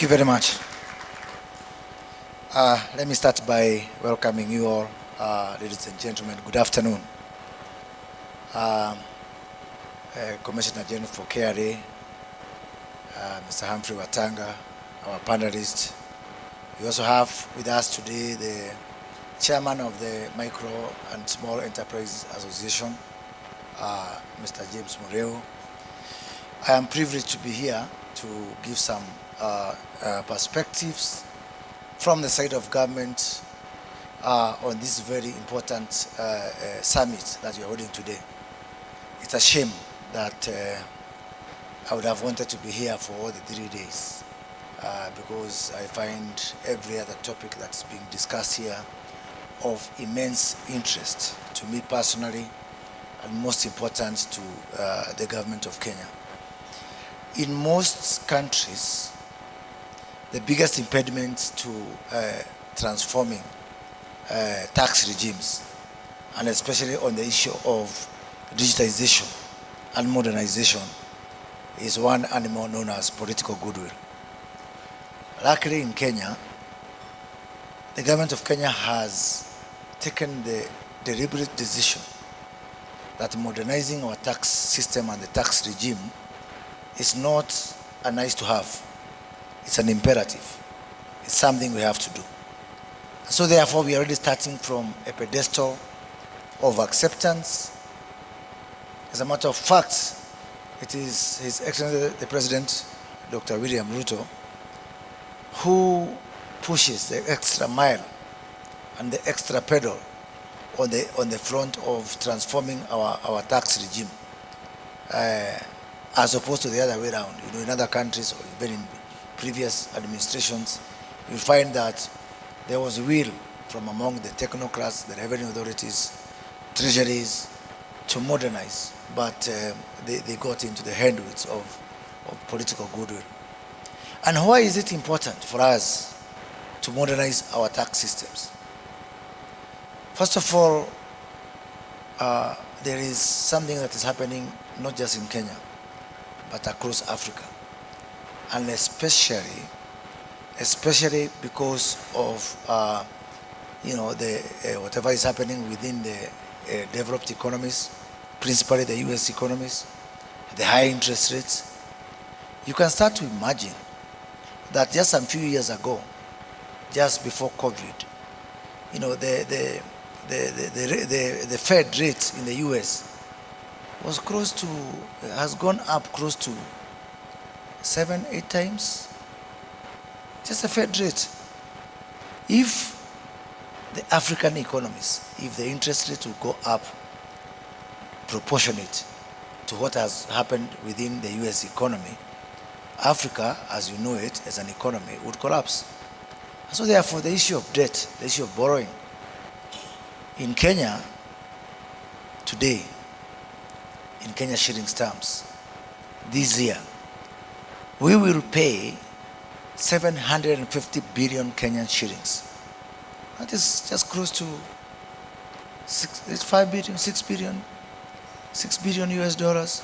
Thank you very much. Let me start by welcoming you all, ladies and gentlemen. Good afternoon. Commissioner General for KRA, Mr. Humphrey Watanga, our panelists. We also have with us today the chairman of the Micro and Small Enterprise Association, Mr. James Mureo. I am privileged to be here to give some perspectives from the side of government on this very important summit that we are holding today. It's a shame that I would have wanted to be here for all the 3 days because I find every other topic that's being discussed here of immense interest to me personally and most important to the government of Kenya. In most countries, the biggest impediment to transforming tax regimes, and especially on the issue of digitization and modernization, is one animal known as political goodwill. Luckily in Kenya, the government of Kenya has taken the deliberate decision that modernizing our tax system and the tax regime is not a nice to have. It's an imperative. It's something we have to do. So therefore, we are already starting from a pedestal of acceptance. As a matter of fact, it is His Excellency the President, Dr. William Ruto, who pushes the extra mile and the extra pedal on the front of transforming our tax regime, as opposed to the other way around. You know, in other countries or even in previous administrations, you find that there was will from among the technocrats, the revenue authorities, treasuries, to modernize, but they got into the handwits of political goodwill. And why is it important for us to modernize our tax systems? First of all, there is something that is happening not just in Kenya, but across Africa, and especially because of whatever is happening within the developed economies, principally the US economies, the high interest rates. You can start to imagine that just a few years ago, just before COVID, you know, the Fed rate in the US was has gone up close to 7-8 times. Just the Fed rate. If the African economies, if the interest rate will go up proportionate to what has happened within the US economy, Africa, as you know it, as an economy, would collapse. So therefore, the issue of debt, the issue of borrowing, in Kenya today, in Kenya shillings terms, this year, we will pay 750 billion Kenyan shillings. That is just close to 6 billion US dollars.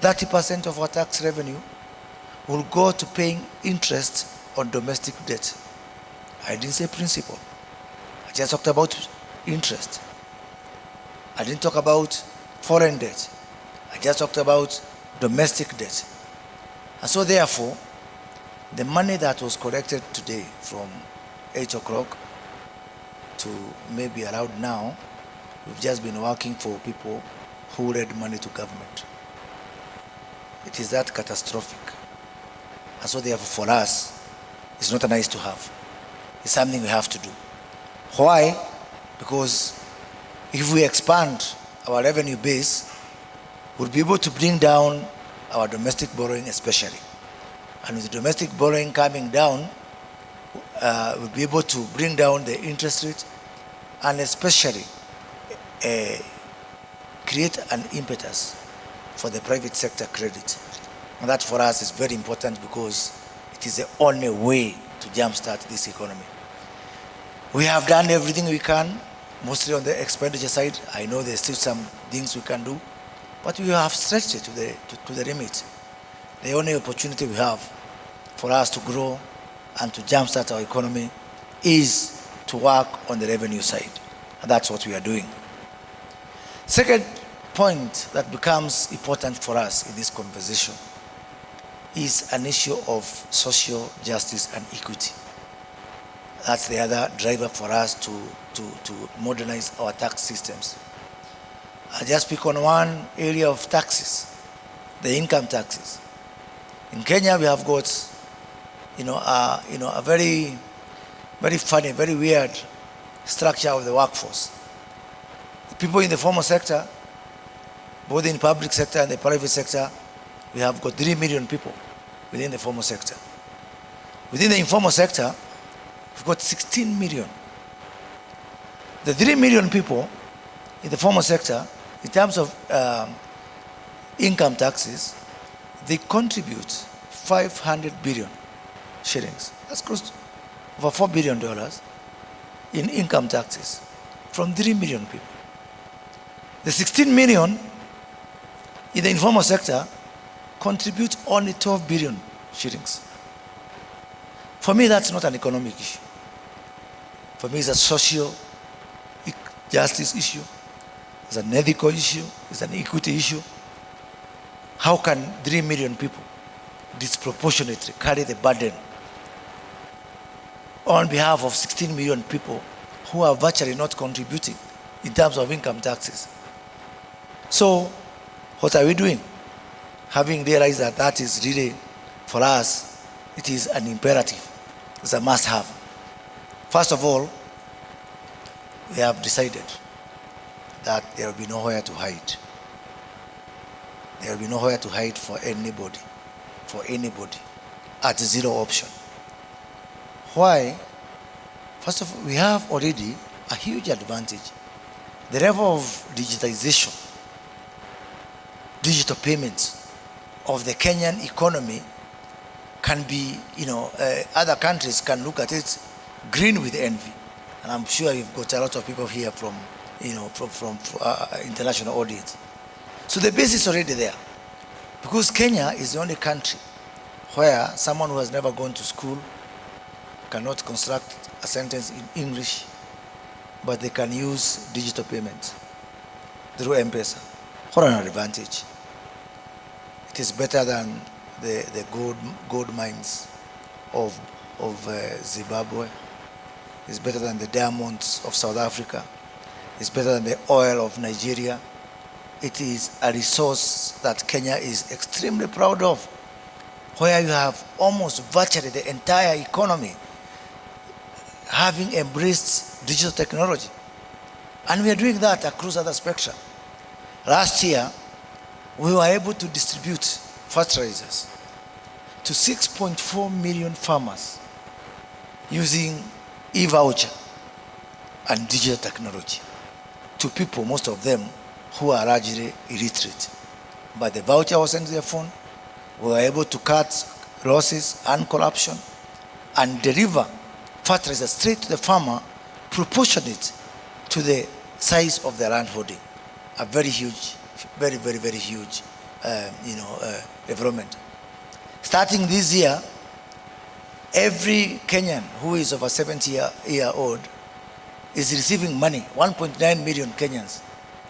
30% of our tax revenue will go to paying interest on domestic debt. I didn't say principal. I just talked about interest. I didn't talk about foreign debt. I just talked about domestic debt. And so therefore, the money that was collected today from 8 o'clock to maybe around now, we've just been working for people who lend money to government. It is that catastrophic. And so therefore for us, it's not a nice to have. It's something we have to do. Why? Because if we expand our revenue base, we'll be able to bring down our domestic borrowing especially. And with the domestic borrowing coming down, we'll be able to bring down the interest rate and especially create an impetus for the private sector credit. And that for us is very important because it is the only way to jumpstart this economy. We have done everything we can, mostly on the expenditure side. I know there's still some things we can do, but we have stretched it to the limit. The only opportunity we have for us to grow and to jumpstart our economy is to work on the revenue side. And that's what we are doing. Second point that becomes important for us in this conversation is an issue of social justice and equity. That's the other driver for us to modernize our tax systems. I just pick on one area of taxes, the income taxes. In Kenya, we have got, a very, very funny, very weird structure of the workforce. The people in the formal sector, both in public sector and the private sector, we have got 3 million people within the formal sector. Within the informal sector, we've got 16 million. The 3 million people in the formal sector, in terms of income taxes, they contribute 500 billion shillings. That's close to over $4 billion in income taxes from 3 million people. The 16 million in the informal sector contribute only 12 billion shillings. For me, that's not an economic issue. For me, it's a social justice issue. It's an ethical issue. It's an equity issue. How can 3 million people disproportionately carry the burden on behalf of 16 million people who are virtually not contributing in terms of income taxes? So, what are we doing? Having realized that that is really, for us, it is an imperative. It's a must-have. First of all, we have decided that there will be nowhere to hide. There will be nowhere to hide for anybody, at zero option. Why? First of all, we have already a huge advantage. The level of digitization, digital payments of the Kenyan economy can be, other countries can look at it green with envy. And I'm sure you've got a lot of people here from international audience. So the base is already there. Because Kenya is the only country where someone who has never gone to school cannot construct a sentence in English, but they can use digital payments through MPesa. What an advantage. It is better than the gold mines of Zimbabwe. It's better than the diamonds of South Africa. It's better than the oil of Nigeria. It is a resource that Kenya is extremely proud of, where you have almost virtually the entire economy having embraced digital technology. And we are doing that across other spectra. Last year, we were able to distribute fertilizers to 6.4 million farmers using e-voucher and digital technology, to people, most of them, who are largely illiterate. But the voucher was sent to their phone. We were able to cut losses and corruption and deliver fertilizer straight to the farmer, proportionate to the size of their land holding. A very huge, very, very, very huge, development. Starting this year, every Kenyan who is over 70-year-old is receiving money. 1.9 million Kenyans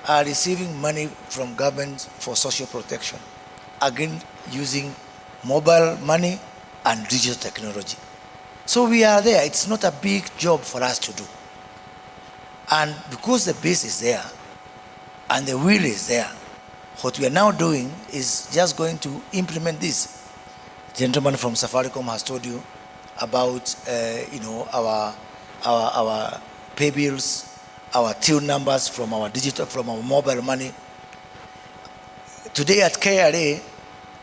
are receiving money from government for social protection, again using mobile money and digital technology. So we are there. It's not a big job for us to do. And because the base is there and the will is there, what we are now doing is just going to implement this. The gentleman from Safaricom has told you about our pay bills, our till numbers from our digital, from our mobile money. Today at KRA,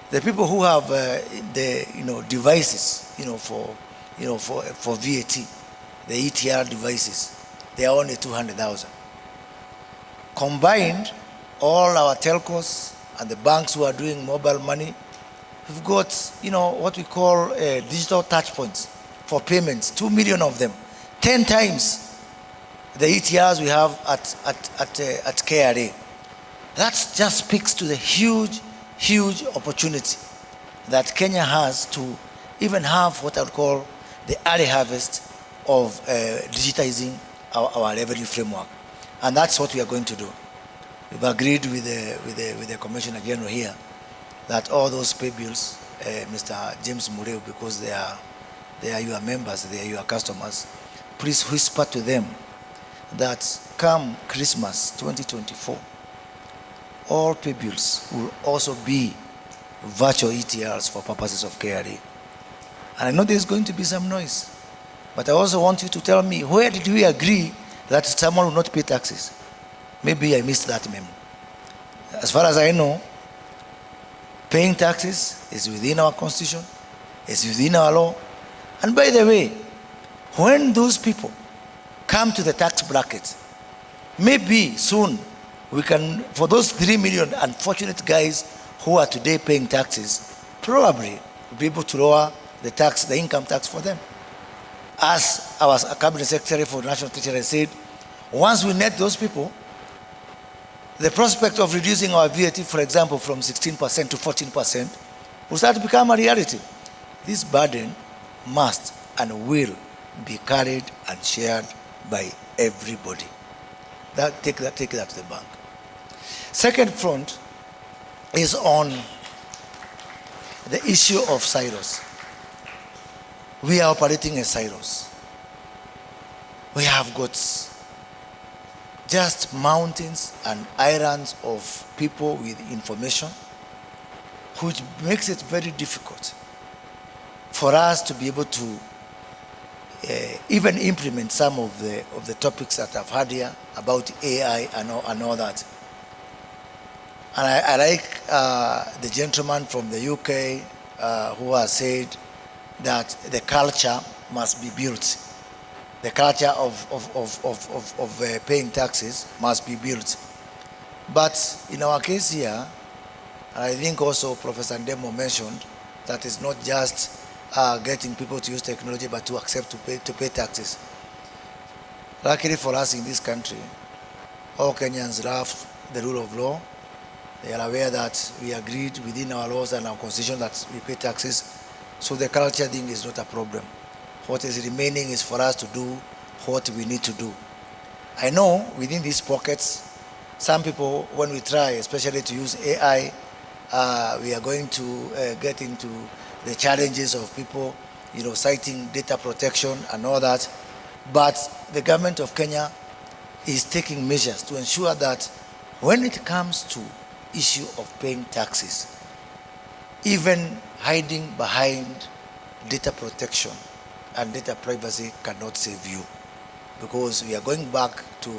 the people who have the devices for VAT, the ETR devices, they are only 200,000. Combined, all our telcos and the banks who are doing mobile money, we've got what we call digital touch points for payments, 2 million of them, 10 times the ETRs we have at KRA. That just speaks to the huge opportunity that Kenya has to even have what I would call the early harvest of digitizing our revenue framework. And that's what we are going to do. We've agreed with the Commissioner General here that all those pay bills, Mr. James Mureo, because they are your members, they are your customers, please whisper to them that come Christmas 2024, all pay bills will also be virtual ETRs for purposes of KRA. And I know there's going to be some noise, but I also want you to tell me, where did we agree that someone will not pay taxes? Maybe I missed that memo. As far as I know, paying taxes is within our constitution, is within our law. And by the way, when those people come to the tax bracket, maybe soon we can, for those 3 million unfortunate guys who are today paying taxes, probably we'll be able to lower the tax, the income tax for them. As our Cabinet Secretary for National Treasury said, once we net those people, the prospect of reducing our VAT, for example, from 16% to 14% will start to become a reality. This burden must and will be carried and shared by everybody. Take that to the bank. Second front is on the issue of silos. We are operating in silos. We have got just mountains and islands of people with information, which makes it very difficult for us to be able to even implement some of the topics that I've had here about AI and all that. And I like the gentleman from the UK who has said that the culture must be built. The culture of paying taxes must be built. But in our case here, and I think also Professor Ndemo mentioned that it's not just getting people to use technology, but to accept to pay taxes. Luckily for us in this country, all Kenyans love the rule of law. They are aware that we agreed within our laws and our constitution that we pay taxes. So the culture thing is not a problem. What is remaining is for us to do what we need to do. I know within these pockets, some people, when we try, especially to use AI, we are going to get into the challenges of people, citing data protection and all that. But the government of Kenya is taking measures to ensure that when it comes to issue of paying taxes, even hiding behind data protection and data privacy cannot save you, because we are going back to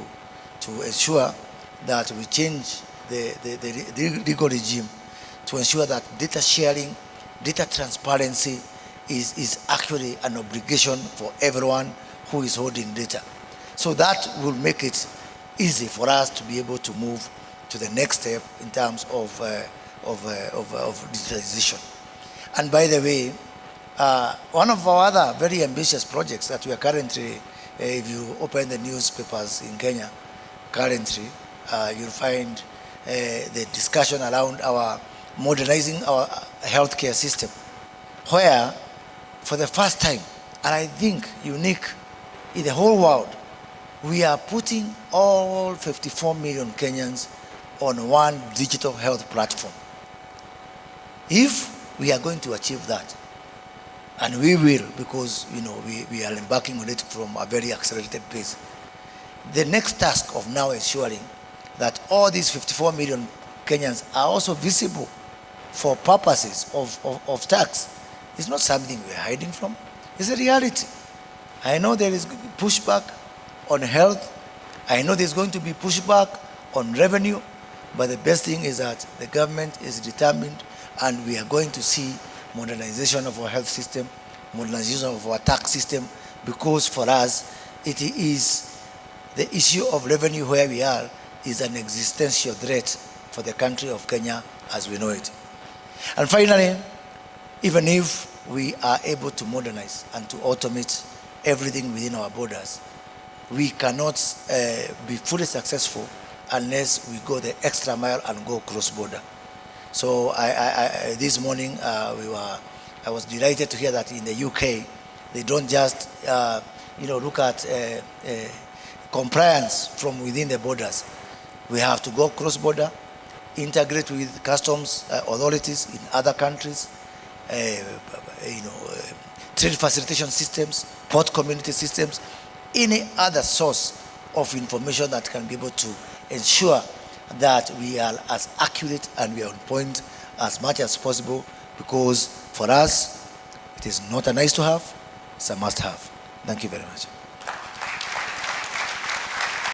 ensure that we change the legal regime to ensure that data sharing, data transparency is actually an obligation for everyone who is holding data. So that will make it easy for us to be able to move to the next step in terms of digitalization. And by the way, one of our other very ambitious projects that we are currently, if you open the newspapers in Kenya, currently, you'll find the discussion around our modernizing our healthcare system, where for the first time, and I think unique in the whole world, we are putting all 54 million Kenyans on one digital health platform. If we are going to achieve that, and we will, because we are embarking on it from a very accelerated pace, the next task of now ensuring that all these 54 million Kenyans are also visible for purposes of tax is not something we are hiding from. It's a reality. I know there is pushback on health. I know there's going to be pushback on revenue, but the best thing is that the government is determined, and we are going to see modernization of our health system, modernization of our tax system, because for us, it is the issue of revenue where we are is an existential threat for the country of Kenya as we know it. And finally, even if we are able to modernize and to automate everything within our borders, we cannot be fully successful unless we go the extra mile and go cross-border. So this morning we were I was delighted to hear that in the UK, they don't just look at compliance from within the borders. We have to go cross-border, integrate with customs authorities in other countries, trade facilitation systems, port community systems, any other source of information that can be able to ensure that we are as accurate and we are on point as much as possible, because for us, it is not a nice to have, it's a must have. Thank you very much.